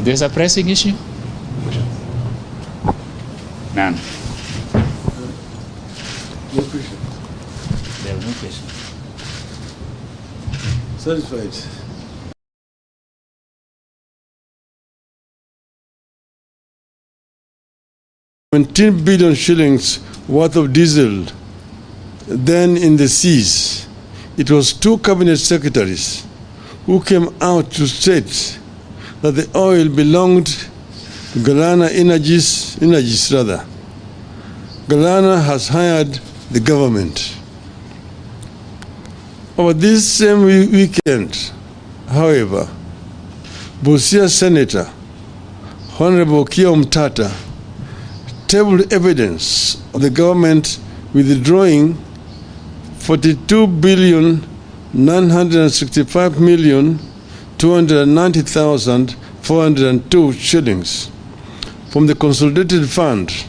There's a pressing issue? None. No question. There are no questions. Satisfied. $17 billion shillings worth of diesel then in the seas. It was 2 cabinet secretaries who came out to state that the oil belonged to Galana Energies. Galana has hired the government. Over this same weekend, however, Busia Senator Honorable Kiom Tata tabled evidence of the government withdrawing 42,965,290,402 shillings from the consolidated fund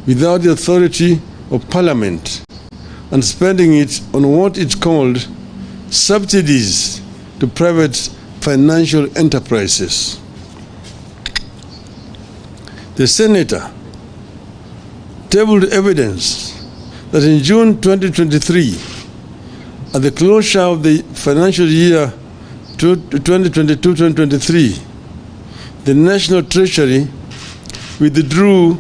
without the authority of Parliament and spending it on what it called subsidies to private financial enterprises. The senator tabled evidence that in June 2023, at the closure of the financial year 2022-2023, the National Treasury withdrew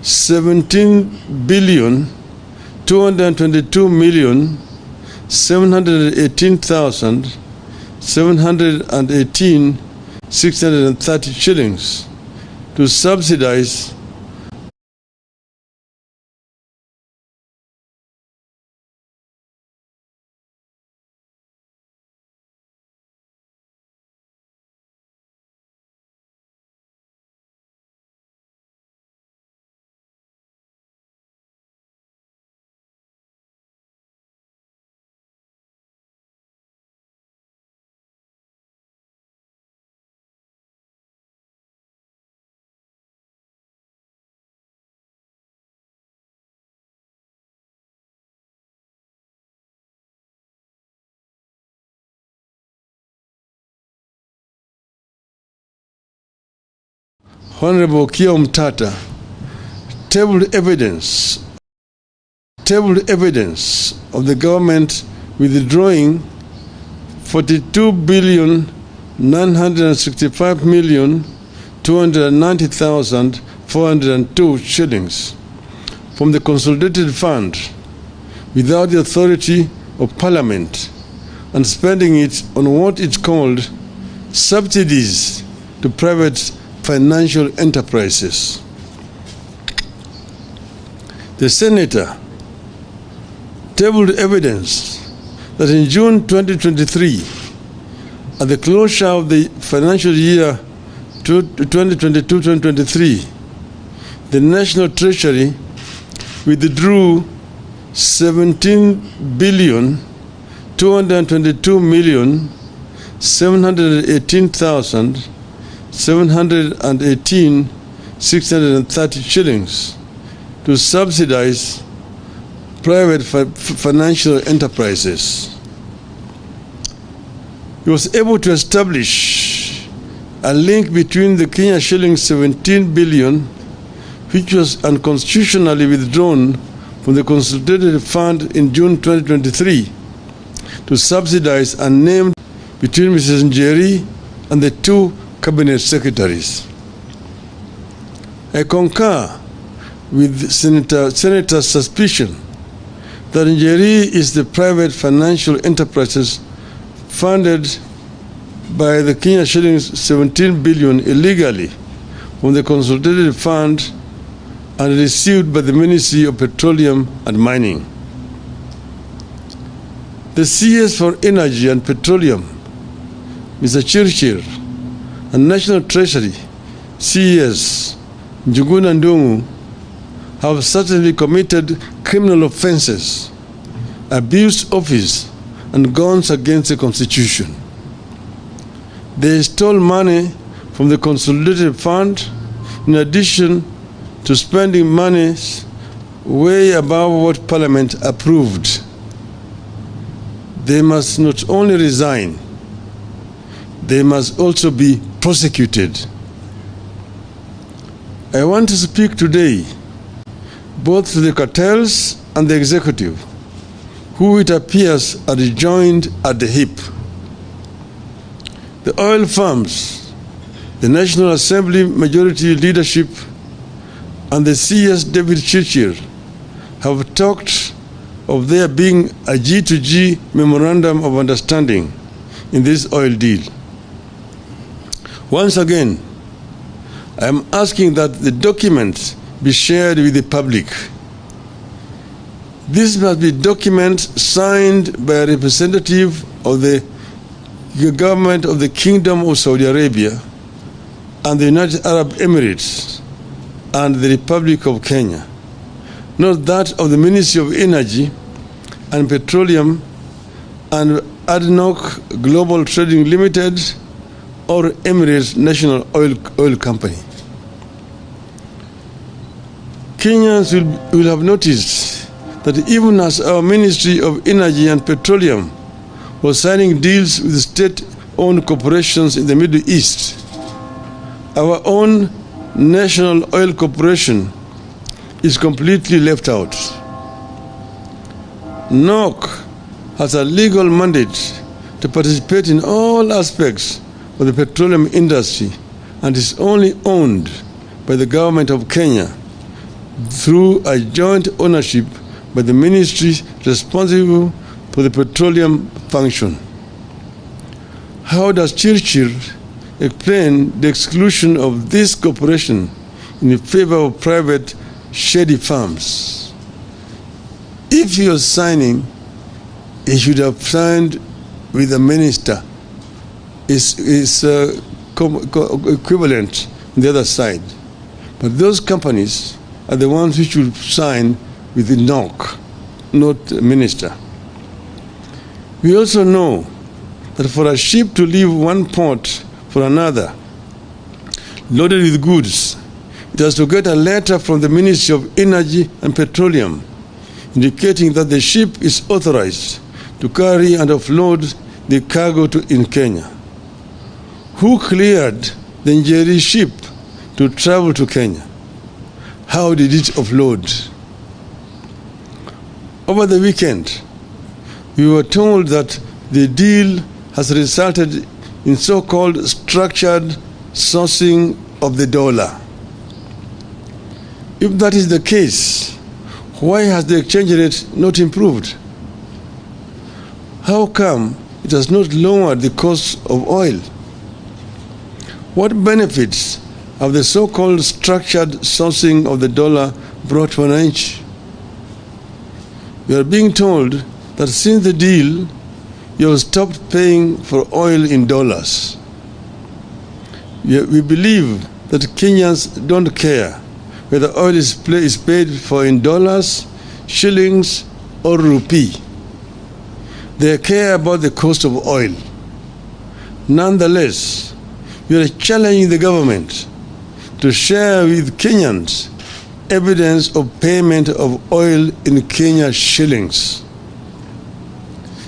17,222,718,630 shillings to subsidize Honorable Kiom Tata tabled evidence of the government withdrawing 42,965,290,402 shillings from the consolidated fund without the authority of Parliament and spending it on what it called subsidies to private financial enterprises. The senator tabled evidence that in June 2023, at the closure of the financial year 2022-2023, the National Treasury withdrew 17,222,718,630 shillings to subsidize private financial enterprises. He was able to establish a link between the Kenya shilling 17 billion, which was unconstitutionally withdrawn from the consolidated fund in June 2023, to subsidize unnamed between Mrs. Njeri and the 2 cabinet secretaries. I concur with Senator's suspicion that Njeri is the private financial enterprises funded by the Kenya shillings 17 billion illegally from the consolidated fund and received by the Ministry of Petroleum and Mining. The CS for Energy and Petroleum, Mr. Chirchir, and National Treasury, CES, Njuguna Ndungu, have certainly committed criminal offenses, abused office, and gone against the Constitution. They stole money from the consolidated fund in addition to spending money way above what Parliament approved. They must not only resign, they must also be prosecuted I want to speak today both to the cartels and the executive, who it appears are joined at the hip. The oil firms, the National Assembly majority leadership, and the CS David Chirchir have talked of there being a G2G memorandum of understanding in this oil deal. Once again, I am asking that the documents be shared with the public. This must be documents signed by a representative of the government of the Kingdom of Saudi Arabia and the United Arab Emirates and the Republic of Kenya, not that of the Ministry of Energy and Petroleum and ADNOC Global Trading Limited or Emirates National Oil Company. Kenyans will have noticed that even as our Ministry of Energy and Petroleum was signing deals with state-owned corporations in the Middle East, our own National Oil Corporation is completely left out. NOC has a legal mandate to participate in all aspects of the petroleum industry and is only owned by the government of Kenya through a joint ownership by the ministry responsible for the petroleum function. How does Chirchir explain the exclusion of this corporation in favor of private shady firms? If he was signing, he should have signed with the minister. Is equivalent on the other side. But those companies are the ones who should sign with the NOC, not the minister. We also know that for a ship to leave one port for another, loaded with goods, it has to get a letter from the Ministry of Energy and Petroleum indicating that the ship is authorized to carry and offload the cargo in Kenya. Who cleared the Njeri ship to travel to Kenya? How did it offload? Over the weekend, we were told that the deal has resulted in so-called structured sourcing of the dollar. If that is the case, why has the exchange rate not improved? How come it has not lowered the cost of oil? What benefits have the so-called structured sourcing of the dollar brought for Wananchi? We are being told that since the deal, you have stopped paying for oil in dollars. We believe that Kenyans don't care whether oil is paid for in dollars, shillings, or rupee. They care about the cost of oil. Nonetheless, we are challenging the government to share with Kenyans evidence of payment of oil in Kenya shillings.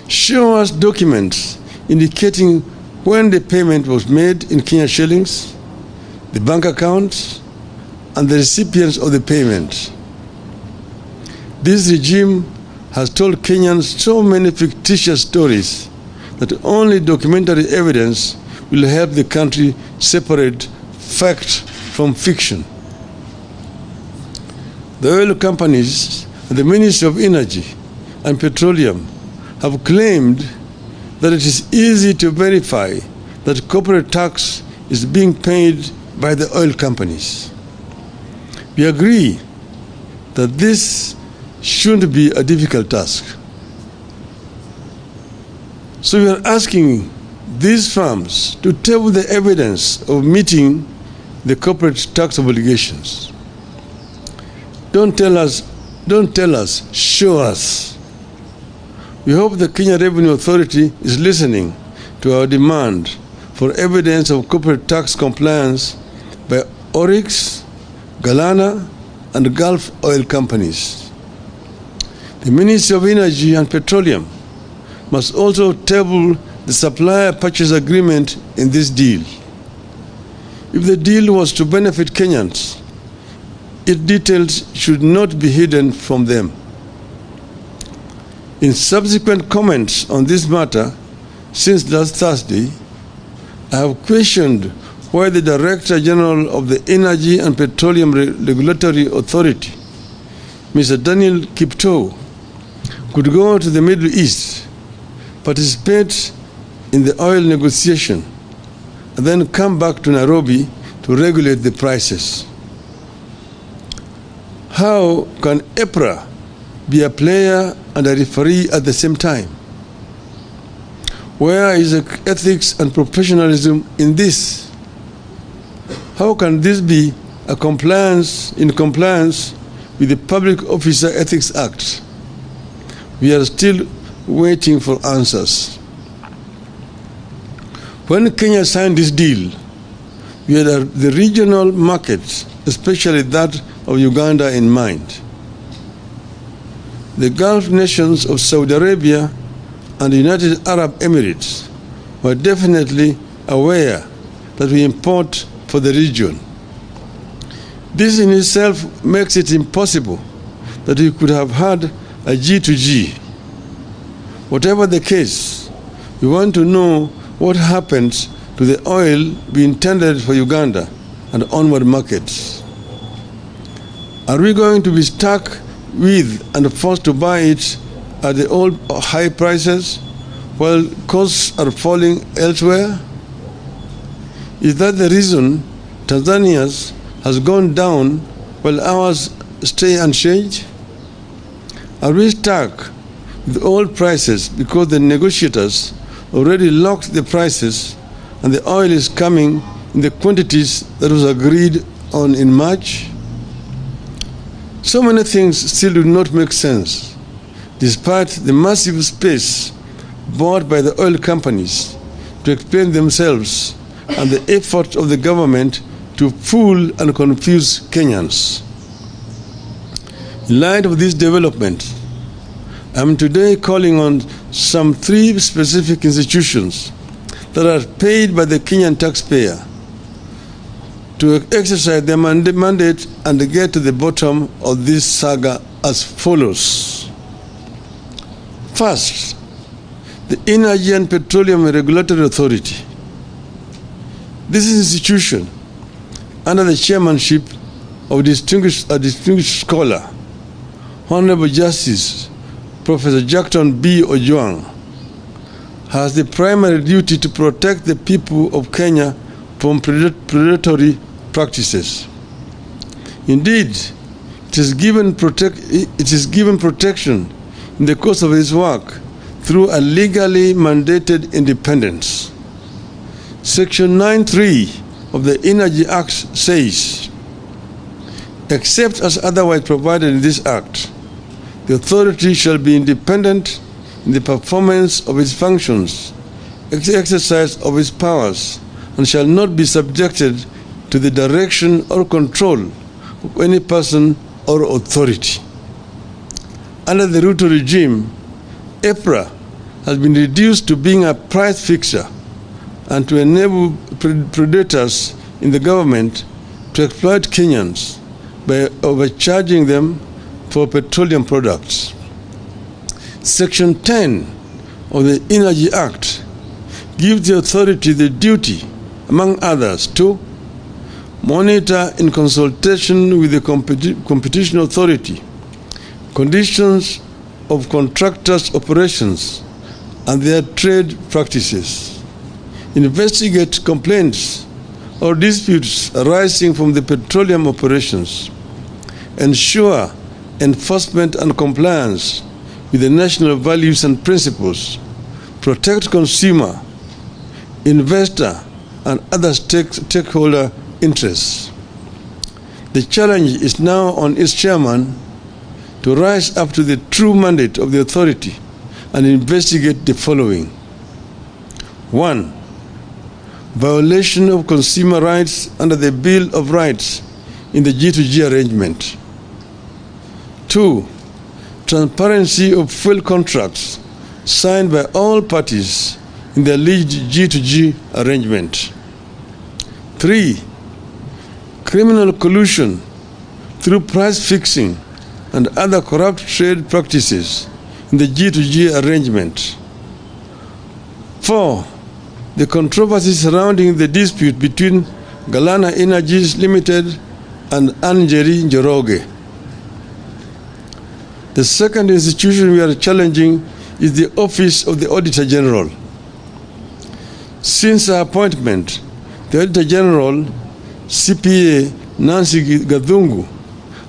Show us documents indicating when the payment was made in Kenya shillings, the bank accounts, and the recipients of the payment. This regime has told Kenyans so many fictitious stories that only documentary evidence will help the country separate fact from fiction. The oil companies and the Ministry of Energy and Petroleum have claimed that it is easy to verify that corporate tax is being paid by the oil companies. We agree that this shouldn't be a difficult task. So we are asking these firms to table the evidence of meeting the corporate tax obligations. Don't tell us, show us. We hope the Kenya Revenue Authority is listening to our demand for evidence of corporate tax compliance by Oryx, Galana, and Gulf oil companies. The Ministry of Energy and Petroleum must also table the supplier purchase agreement in this deal. If the deal was to benefit Kenyans, its details should not be hidden from them. In subsequent comments on this matter since last Thursday, I have questioned why the Director General of the Energy and Petroleum Regulatory Authority, Mr. Daniel Kiptoo, could go to the Middle East, participate in the oil negotiation, and then come back to Nairobi to regulate the prices. How can EPRA be a player and a referee at the same time? Where is the ethics and professionalism in this? How can this be in compliance with the Public Officer Ethics Act? We are still waiting for answers. When Kenya signed this deal, we had the regional markets, especially that of Uganda, in mind. The Gulf nations of Saudi Arabia and the United Arab Emirates were definitely aware that we import for the region. This in itself makes it impossible that we could have had a G2G. Whatever the case, we want to know what happens to the oil we intended for Uganda and onward markets. Are we going to be stuck with and forced to buy it at the old high prices while costs are falling elsewhere? Is that the reason Tanzania's has gone down while ours stay unchanged? Are we stuck with old prices because the negotiators already locked the prices and the oil is coming in the quantities that was agreed on in March? So many things still do not make sense, despite the massive space bought by the oil companies to explain themselves and the effort of the government to fool and confuse Kenyans. In light of this development, I am today calling on some 3 specific institutions that are paid by the Kenyan taxpayer to exercise their mandate and get to the bottom of this saga as follows. First, the Energy and Petroleum Regulatory Authority. This institution, under the chairmanship of a distinguished scholar, Honorable Justice Professor Jackton B. Ojwang, has the primary duty to protect the people of Kenya from predatory practices. Indeed, it is given protection in the course of its work through a legally mandated independence. Section 9(3) of the Energy Act says, except as otherwise provided in this Act, the authority shall be independent in the performance of its functions, exercise of its powers, and shall not be subjected to the direction or control of any person or authority. Under the Ruto regime, EPRA has been reduced to being a price fixer and to enable predators in the government to exploit Kenyans by overcharging them for petroleum products. Section 10 of the Energy Act gives the authority the duty, among others, to monitor in consultation with the competition authority conditions of contractors' operations and their trade practices, investigate complaints or disputes arising from the petroleum operations, ensure enforcement and compliance with the national values and principles, protect consumer, investor, and other stakeholder interests. The challenge is now on its chairman to rise up to the true mandate of the authority and investigate the following. 1. Violation of consumer rights under the Bill of Rights in the G2G arrangement. 2. Transparency of fuel contracts signed by all parties in the alleged G2G arrangement. 3. Criminal collusion through price fixing and other corrupt trade practices in the G2G arrangement. 4. The controversy surrounding the dispute between Galana Energies Limited and Anjeri Njoroge. The second institution we are challenging is the Office of the Auditor General. Since her appointment, the Auditor General, CPA Nancy Gathungu,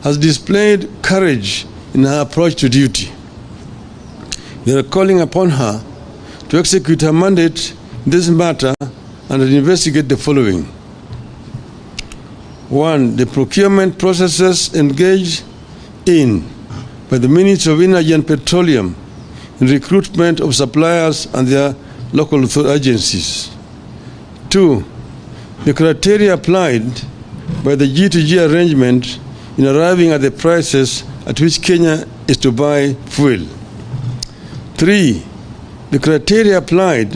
has displayed courage in her approach to duty. We are calling upon her to execute her mandate in this matter and investigate the following. 1. The procurement processes engaged in by the Ministry of Energy and Petroleum in recruitment of suppliers and their local agencies. 2. The criteria applied by the G2G arrangement in arriving at the prices at which Kenya is to buy fuel. 3. The criteria applied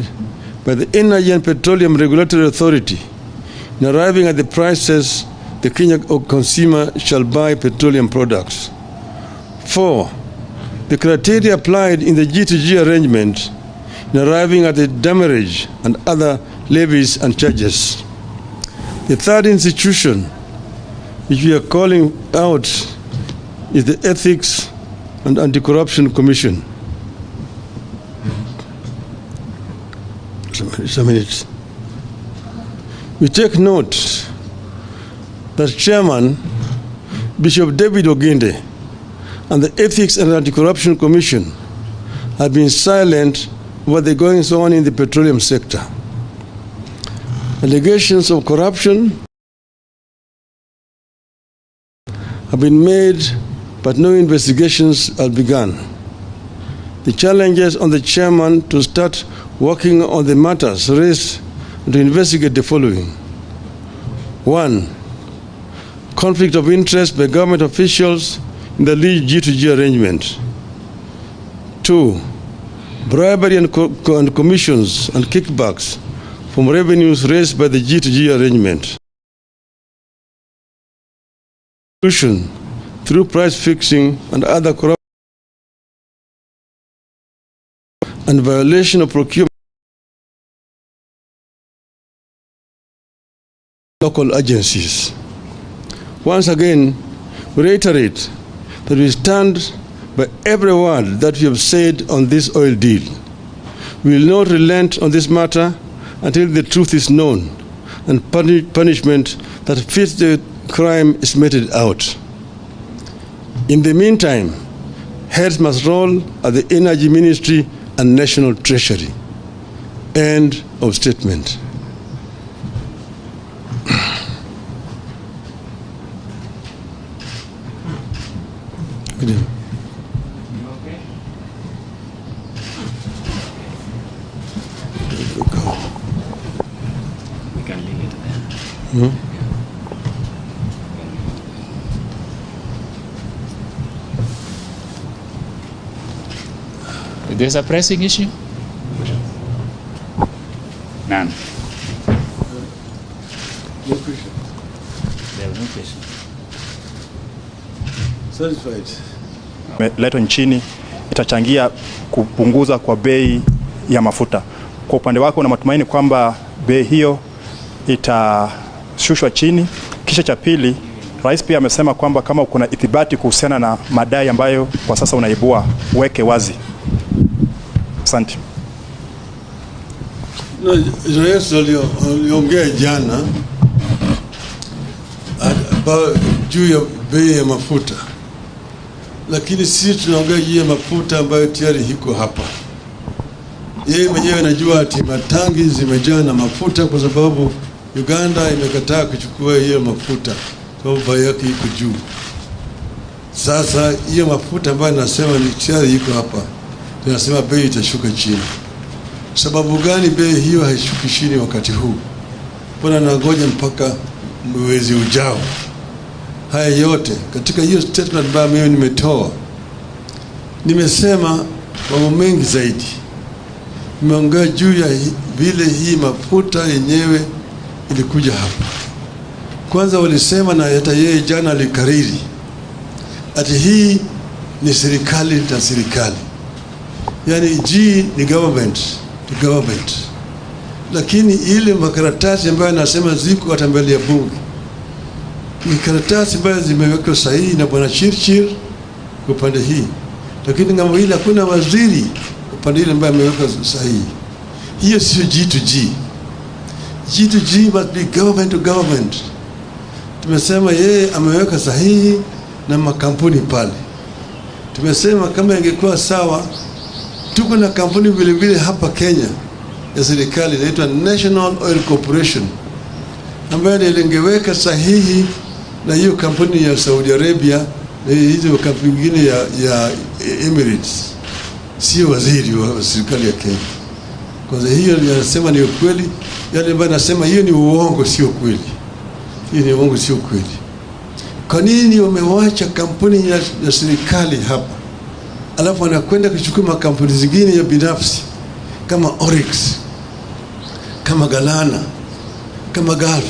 by the Energy and Petroleum Regulatory Authority in arriving at the prices the Kenya consumer shall buy petroleum products. 4. The criteria applied in the G2G arrangement in arriving at the demurrage and other levies and charges. The third institution which we are calling out is the Ethics and Anti-Corruption Commission. We take note that Chairman Bishop David Oginde and the Ethics and Anti-Corruption Commission have been silent about the goings on in the petroleum sector. Allegations of corruption have been made, but no investigations have begun. The challenges on the chairman to start working on the matters raised and to investigate the following. 1. Conflict of interest by government officials in the G2G arrangement. 2. Bribery and commissions and kickbacks from revenues raised by the G2G arrangement. Through price fixing and other corruption and violation of procurement local agencies. Once again, we reiterate that we stand by every word that we have said on this oil deal. We will not relent on this matter until the truth is known and punishment that fits the crime is meted out. In the meantime, heads must roll at the Energy Ministry and National Treasury. End of statement. Okay. We can leave it there. There's a pressing issue? None. No question. There was no question. Satisfied. Leto nchini itachangia kupunguza kwa bei ya mafuta. Kwa upande wako una matumaini kwamba bei hiyo itashushwa chini? Kisha cha pili, Rais pia amesema kwamba kama kuna ithibati kuhusiana na madai ambayo kwa sasa unaibua, weke wazi. Asante. Rais aliongea jana juu ya bei ya mafuta, lakini sisi tunaongea juu ya mafuta ambayo tayari iko hapa. Yeye mwenyewe anajua ati matangi zimejaa na mafuta kwa sababu Uganda imekataa kuchukua hiyo mafuta kwa sababu bei yake iko juu. Sasa hiyo mafuta ambayo nasema ni tayari iko hapa, tunasema bei itashuka chini. Sababu gani bei hiyo haishuki chini wakati huu? Mbona nangoja mpaka mwezi ujao? Haya yote katika hiyo statement ambayo mimi nimetoa, nimesema mambo mengi zaidi. Nimeongea juu ya vile hii mafuta yenyewe ilikuja hapa. Kwanza walisema, na hata yeye jana alikariri, ati hii ni serikali na serikali. Yani G ni government, the government. Lakini ile makaratasi ambayo anasema ziko hata mbele ya bunge ni karatasi ambayo zimewekwa sahihi na bwana Chirchir kwa upande hii, lakini ngambo ile hakuna waziri upande ile ambaye ameweka sahihi. Hiyo sio G to G. G to G must be government to government. Tumesema yeye ameweka sahihi na makampuni pale. Tumesema kama ingekuwa sawa, tuko na kampuni vile vile hapa Kenya ya serikali inaitwa National Oil Corporation ambayo ilingeweka sahihi na hiyo kampuni ya Saudi Arabia na hizo kampuni nyingine ya Emirates, sio waziri wa serikali ya Kenya. Kwanza hiyo yanasema ni ukweli, yale ambayo nasema hiyo ni uongo, sio kweli. Hiyo ni uongo, sio kweli. Kwa nini wamewacha kampuni ya serikali hapa alafu wanakwenda kuchukua makampuni zingine ya binafsi kama Oryx, kama Galana, kama Gulf?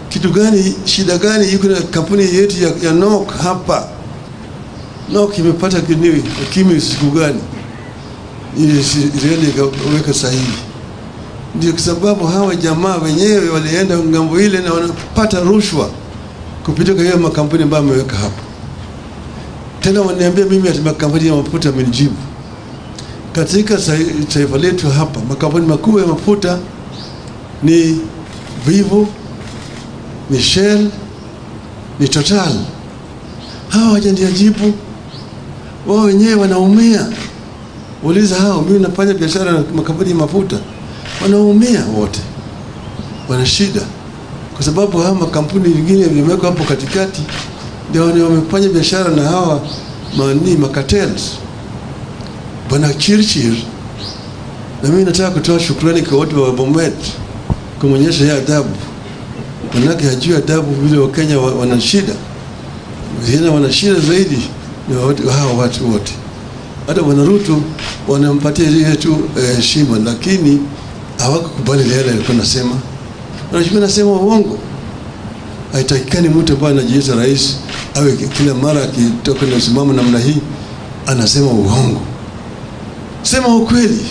Kitu gani, shida gani iko na kampuni yetu ya NOC hapa? NOC imepata kimi siku gani ili Israeli ikaweka sahihi? Ndio kwa sababu hawa jamaa wenyewe walienda ngambo ile na wanapata rushwa kupitia kwa hiyo makampuni ambayo wameweka hapa. Tena waniambia mimi ati makampuni ya mafuta amenijibu. Katika taifa letu hapa makampuni makubwa ya mafuta ni Vivo, ni Shell, ni Total. Hawa hawajanijibu. Wao wenyewe wanaumia. Uliza hao, mimi nafanya biashara na makampuni ya mafuta. Wanaumia wote. Wana shida. Kwa sababu hawa makampuni mengine yamewekwa hapo katikati ndio wamefanya biashara na hawa makatels. Bwana Chirchir, na mimi nataka kutoa shukrani kwa watu wa Bomet kumonyesha ya adabu. Manake hajui adabu vile wa Kenya wana shida. Vile wana shida zaidi ni hawa watu wote. Hata Bwana Ruto wanampatia ile tu heshima, lakini hawakukubali yale alikuwa anasema. Anachukua nasema uongo. Haitakikani mtu ambaye anajiita rais awe kila mara akitoka na simama namna hii anasema uongo. Sema ukweli.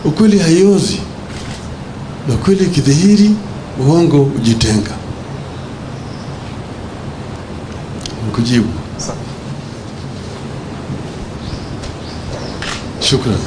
Ukweli haiozi. Na ukweli kidhihiri, uongo ujitenga. Nikujibu. Shukran.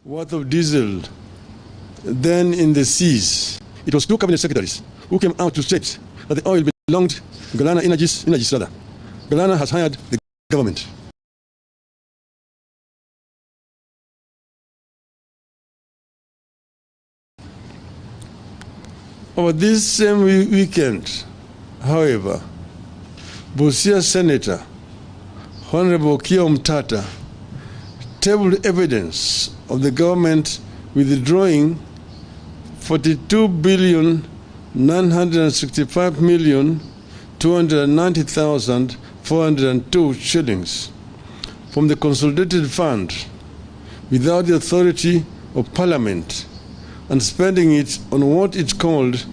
Worth of diesel then in the seas. It was two cabinet secretaries who came out to state that the oil belonged to Galana Energies rather. Galana has hired the government. Over this same weekend, however, Busia Senator Honorable Kio Mtata tabled evidence of the government withdrawing 42,965,290,402 shillings from the consolidated fund without the authority of Parliament and spending it on what it called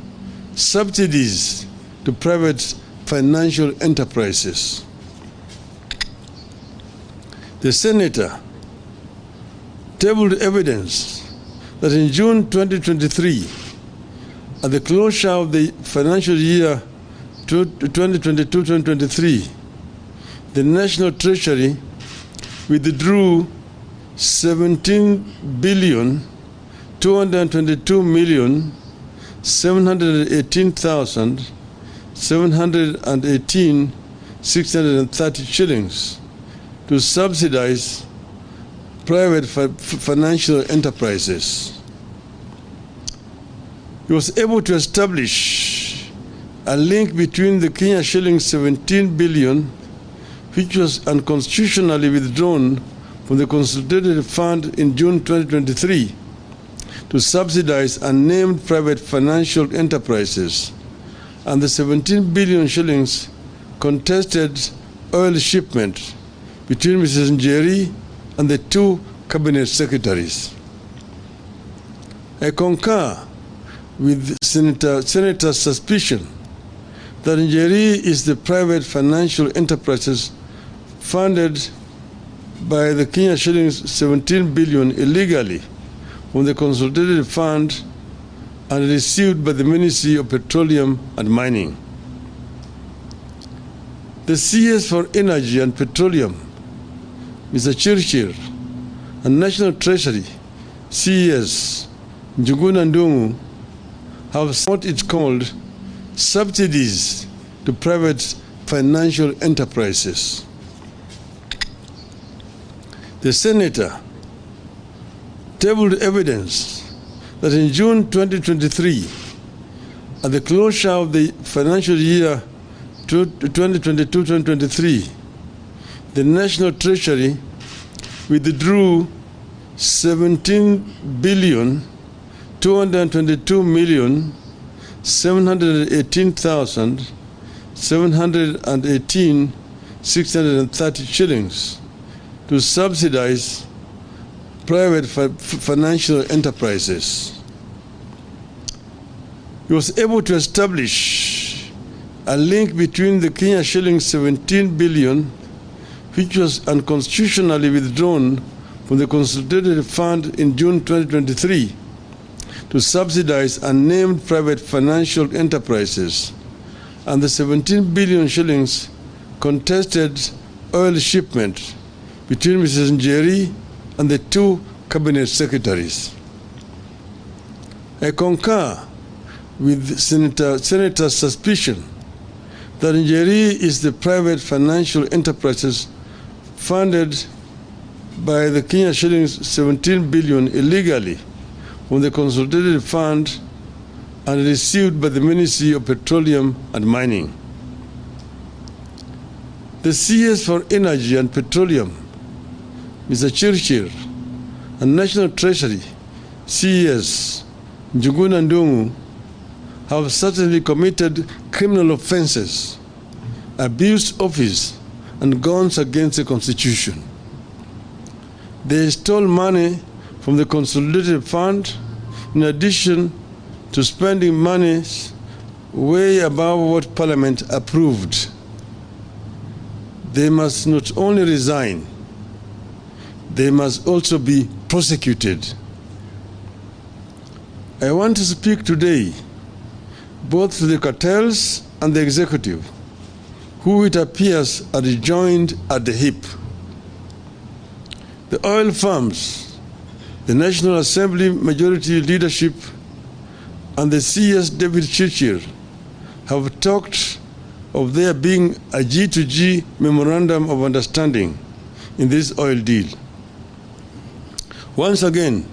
subsidies to private financial enterprises. The senator tabled evidence that in June 2023, at the closure of the financial year 2022-2023, the National Treasury withdrew 17,222,718,630 shillings to subsidize private financial enterprises. He was able to establish a link between the Kenya shilling 17 billion, which was unconstitutionally withdrawn from the consolidated fund in June 2023 to subsidize unnamed private financial enterprises, and the 17 billion shillings contested oil shipment between Mrs. Njeri and the two cabinet secretaries. I concur with Senator's suspicion that Njeri is the private financial enterprises funded by the Kenya shillings 17 billion illegally from the consolidated fund and received by the Ministry of Petroleum and Mining. The CS for Energy and Petroleum, Mr. Chirchir, and National Treasury, CES, Njuguna Ndungu, have what it's called subsidies to private financial enterprises. The senator tabled evidence that in June 2023, at the closure of the financial year 2022-2023, the National Treasury withdrew 17,222,718,630 shillings to subsidize private financial enterprises. He was able to establish a link between the Kenya shilling 17 billion, which was unconstitutionally withdrawn from the consolidated fund in June 2023 to subsidize unnamed private financial enterprises, and the 17 billion shillings contested oil shipment between Mrs. Njeri and the two cabinet secretaries. I concur with Senator's suspicion that Njeri is the private financial enterprises funded by the Kenya shillings 17 billion illegally from the consolidated fund and received by the Ministry of Petroleum and Mining. The CS for Energy and Petroleum, Mr. Chirchir, and National Treasury, CES, Njuguna Ndungu, have certainly committed criminal offenses, abused office, and gone against the Constitution. They stole money from the consolidated fund in addition to spending money way above what Parliament approved. They must not only resign, they must also be prosecuted. I want to speak today both to the cartels and the executive, who it appears are joined at the hip. The oil firms, the National Assembly majority leadership, and the CS David Chirchir have talked of there being a G2G memorandum of understanding in this oil deal. Once again,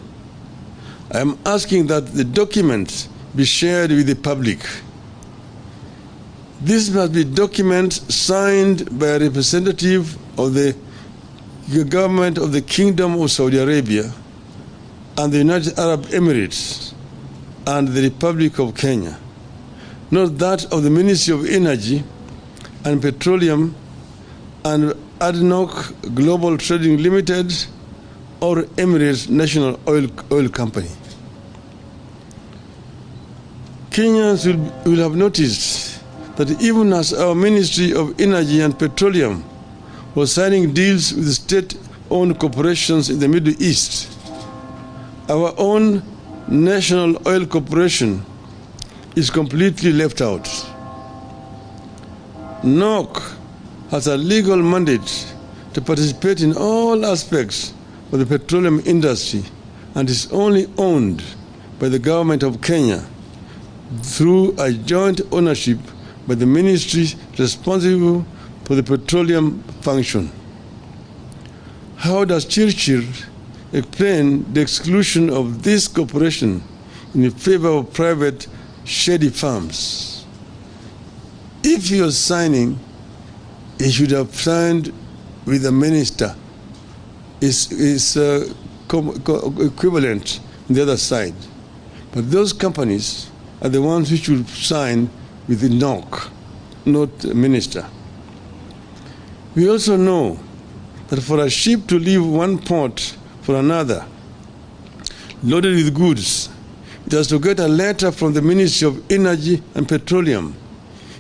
I am asking that the documents be shared with the public. This must be documents signed by a representative of the government of the Kingdom of Saudi Arabia and the United Arab Emirates and the Republic of Kenya, not that of the Ministry of Energy and Petroleum and ADNOC Global Trading Limited or Emirates National Oil Company. Kenyans will have noticed that even as our Ministry of Energy and Petroleum was signing deals with state-owned corporations in the Middle East, our own National Oil Corporation is completely left out. NOC has a legal mandate to participate in all aspects of the petroleum industry and is only owned by the government of Kenya through a joint ownership by the ministry responsible for the petroleum function. How does Churchill explain the exclusion of this corporation in favor of private shady firms? If he was signing, he should have signed with the minister. Is equivalent on the other side. But those companies are the ones which should sign with the NOC, not the minister. We also know that for a ship to leave one port for another, loaded with goods, it has to get a letter from the Ministry of Energy and Petroleum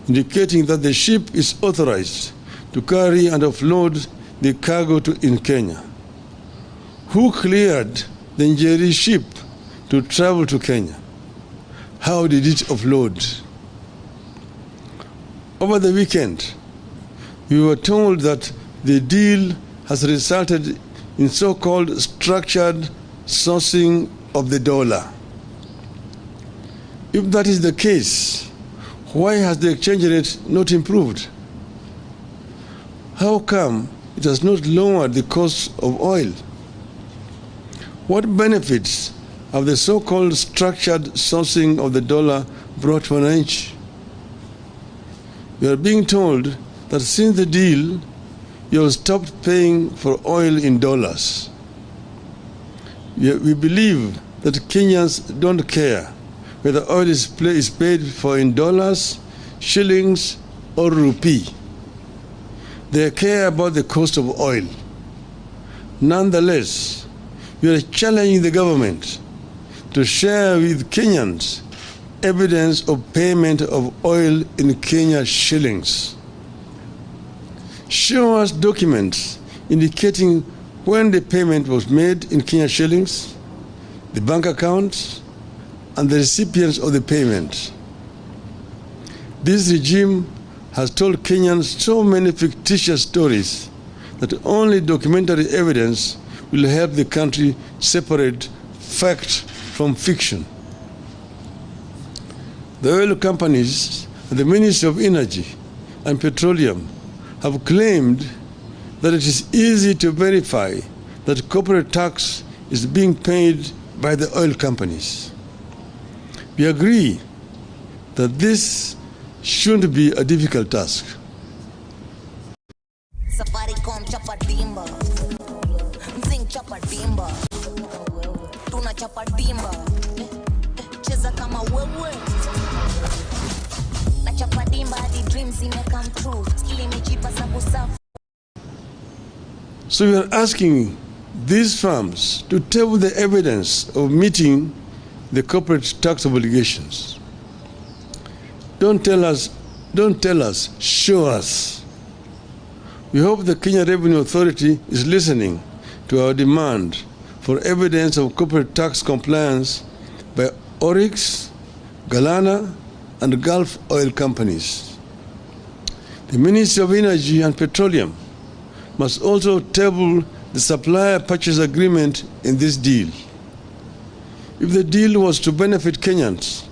indicating that the ship is authorized to carry and offload the cargo in Kenya. Who cleared the Njeri ship to travel to Kenya? How did it offload? Over the weekend, we were told that the deal has resulted in so-called structured sourcing of the dollar. If that is the case, why has the exchange rate not improved? How come it has not lowered the cost of oil? What benefits have the so-called structured sourcing of the dollar brought to wananchi? We are being told that since the deal, you have stopped paying for oil in dollars. We believe that Kenyans don't care whether oil is paid for in dollars, shillings, or rupee. They care about the cost of oil. Nonetheless, we are challenging the government to share with Kenyans evidence of payment of oil in Kenya shillings. Show us documents indicating when the payment was made in Kenya shillings, the bank accounts, and the recipients of the payment. This regime has told Kenyans so many fictitious stories that only documentary evidence will help the country separate fact from fiction. The oil companies and the Ministry of Energy and Petroleum have claimed that it is easy to verify that corporate tax is being paid by the oil companies. We agree that this shouldn't be a difficult task. So we are asking these firms to table the evidence of meeting the corporate tax obligations. Don't tell us, show us. We hope the Kenya Revenue Authority is listening to our demand for evidence of corporate tax compliance by Oryx, Galana, and Gulf oil companies. The Ministry of Energy and Petroleum must also table the supplier purchase agreement in this deal. If the deal was to benefit Kenyans,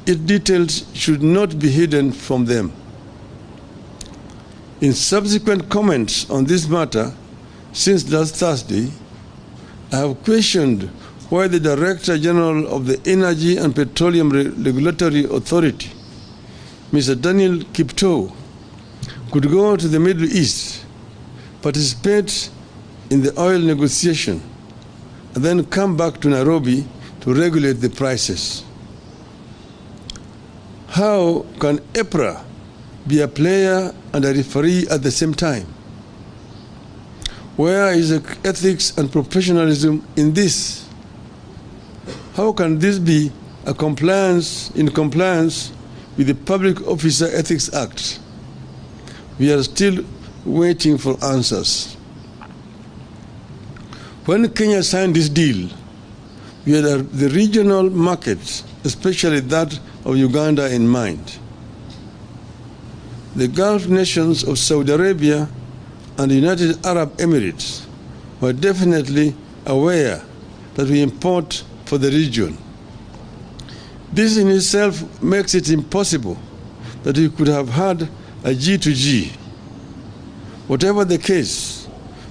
its details should not be hidden from them. In subsequent comments on this matter, since last Thursday, I have questioned why the Director General of the Energy and Petroleum Regulatory Authority, Mr. Daniel Kiptoo, could go to the Middle East, participate in the oil negotiation, and then come back to Nairobi to regulate the prices. How can EPRA be a player and a referee at the same time? Where is the ethics and professionalism in this? How can this be in compliance with the Public Officer Ethics Act? We are still waiting for answers. When Kenya signed this deal, we had the regional markets, especially that of Uganda, in mind. The Gulf nations of Saudi Arabia and the United Arab Emirates were definitely aware that we import for the region. This in itself makes it impossible that we could have had a G2G. Whatever the case,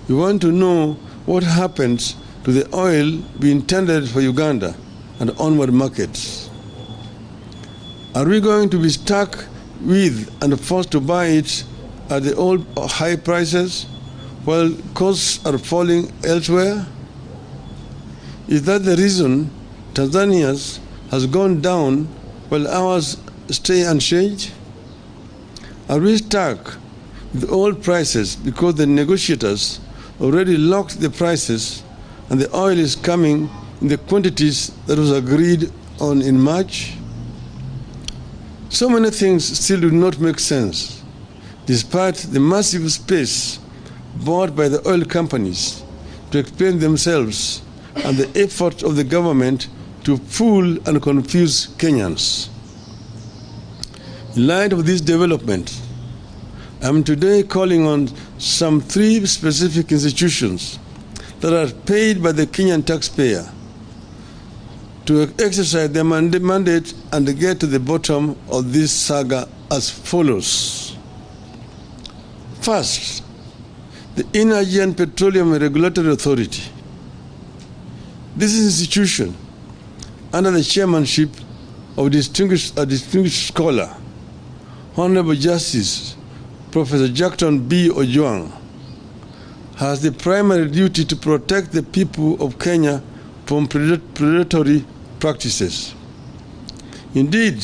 we want to know what happens to the oil we intended for Uganda and onward markets. Are we going to be stuck with and forced to buy it at the old high prices while costs are falling elsewhere? Is that the reason Tanzania's has gone down while ours stay unchanged? Are we stuck with old prices because the negotiators already locked the prices and the oil is coming in the quantities that was agreed on in March? So many things still do not make sense, despite the massive space bought by the oil companies to explain themselves and the efforts of the government to fool and confuse Kenyans. In light of this development, I am today calling on some 3 specific institutions that are paid by the Kenyan taxpayer to exercise their mandate and get to the bottom of this saga as follows. First, the Energy and Petroleum Regulatory Authority. This institution, under the chairmanship of a distinguished scholar, Honorable Justice Professor Jackton B. Ojwang, has the primary duty to protect the people of Kenya from predatory practices. Indeed,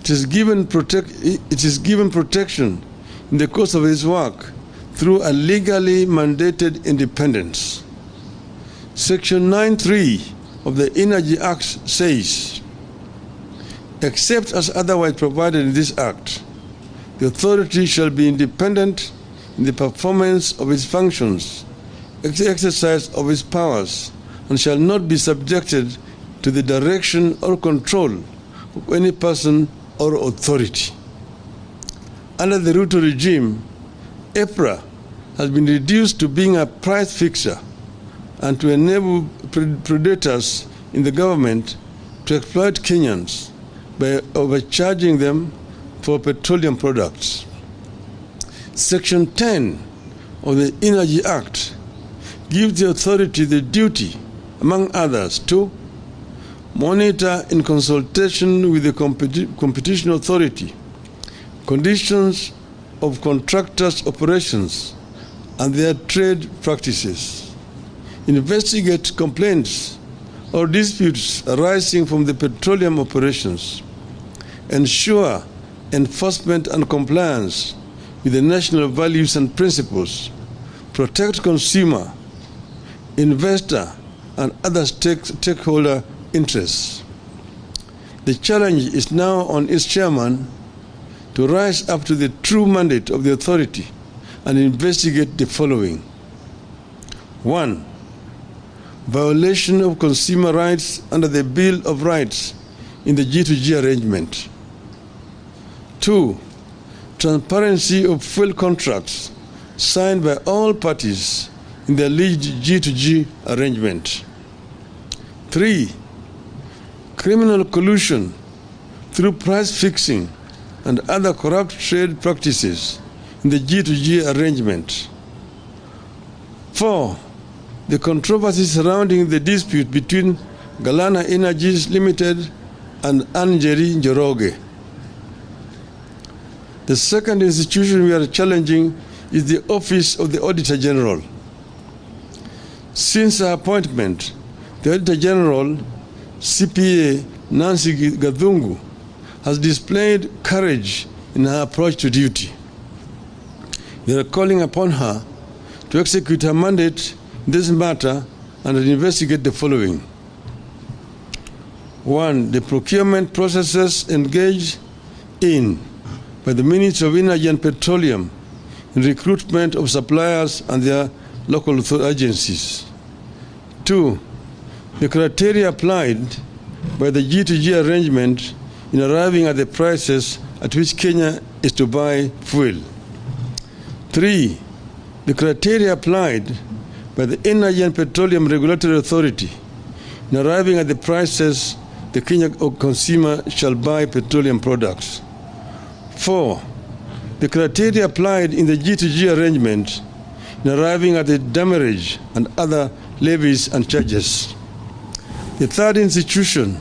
it is given protection in the course of its work through a legally mandated independence. Section 9(3) of the Energy Act says, except as otherwise provided in this Act, the authority shall be independent in the performance of its functions, exercise of its powers, and shall not be subjected to the direction or control of any person or authority. Under the Ruto regime, EPRA has been reduced to being a price fixer and to enable predators in the government to exploit Kenyans by overcharging them for petroleum products. Section 10 of the Energy Act gives the authority the duty, among others, to monitor in consultation with the competition authority conditions of contractors' operations and their trade practices, investigate complaints or disputes arising from the petroleum operations, ensure enforcement and compliance with the national values and principles, protect consumer, investor, and other stakeholder interests. The challenge is now on its chairman to rise up to the true mandate of the authority and investigate the following. 1. Violation of consumer rights under the Bill of Rights in the G2G arrangement. 2. Transparency of fuel contracts signed by all parties in the alleged G2G arrangement. 3. Criminal collusion through price fixing and other corrupt trade practices in the G2G arrangement. 4. The controversy surrounding the dispute between Galana Energies Limited and Anjeri Njoroge. The second institution we are challenging is the Office of the Auditor General. Since her appointment, the Auditor General, CPA Nancy Gathungu, has displayed courage in her approach to duty. We are calling upon her to execute her mandate in this matter and investigate the following. 1. The procurement processes engaged in by the Ministry of Energy and Petroleum in recruitment of suppliers and their local agencies. 2. The criteria applied by the G2G arrangement in arriving at the prices at which Kenya is to buy fuel. 3. The criteria applied by the Energy and Petroleum Regulatory Authority in arriving at the prices the Kenya consumer shall buy petroleum products. 4. The criteria applied in the G2G arrangement in arriving at the demurrage and other levies and charges. The third institution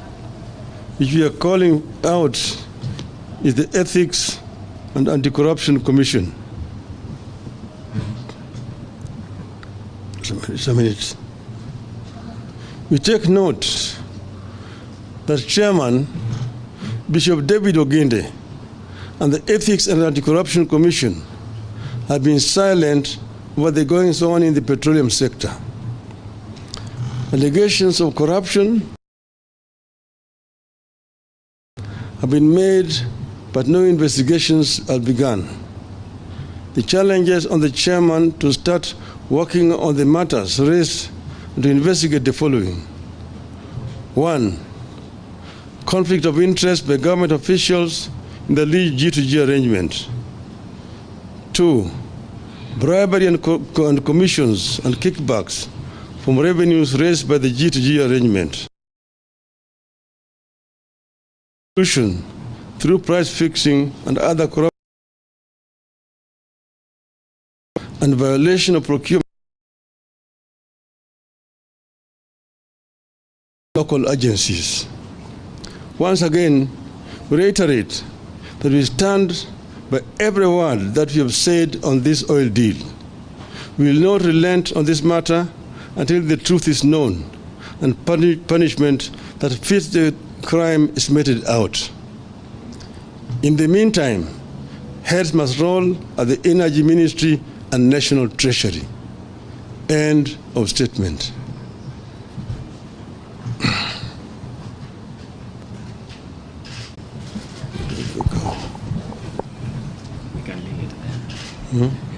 which we are calling out is the Ethics and Anti-Corruption Commission. Some minutes. We take note that Chairman Bishop David Oginde and the Ethics and Anti-Corruption Commission have been silent about the goings on in the petroleum sector. Allegations of corruption have been made, but no investigations have begun. The challenges on the chairman to start working on the matters raised to investigate the following. 1. Conflict of interest by government officials in the alleged G2G arrangement. 2. Bribery and commissions and kickbacks from revenues raised by the G2G arrangement. Through price fixing and other corruption and violation of procurement local agencies. Once again, we reiterate that we stand by every word that we have said on this oil deal. We will not relent on this matter until the truth is known and punishment that fits the crime is meted out. In the meantime, heads must roll at the Energy Ministry and National Treasury. End of statement. We can leave it there.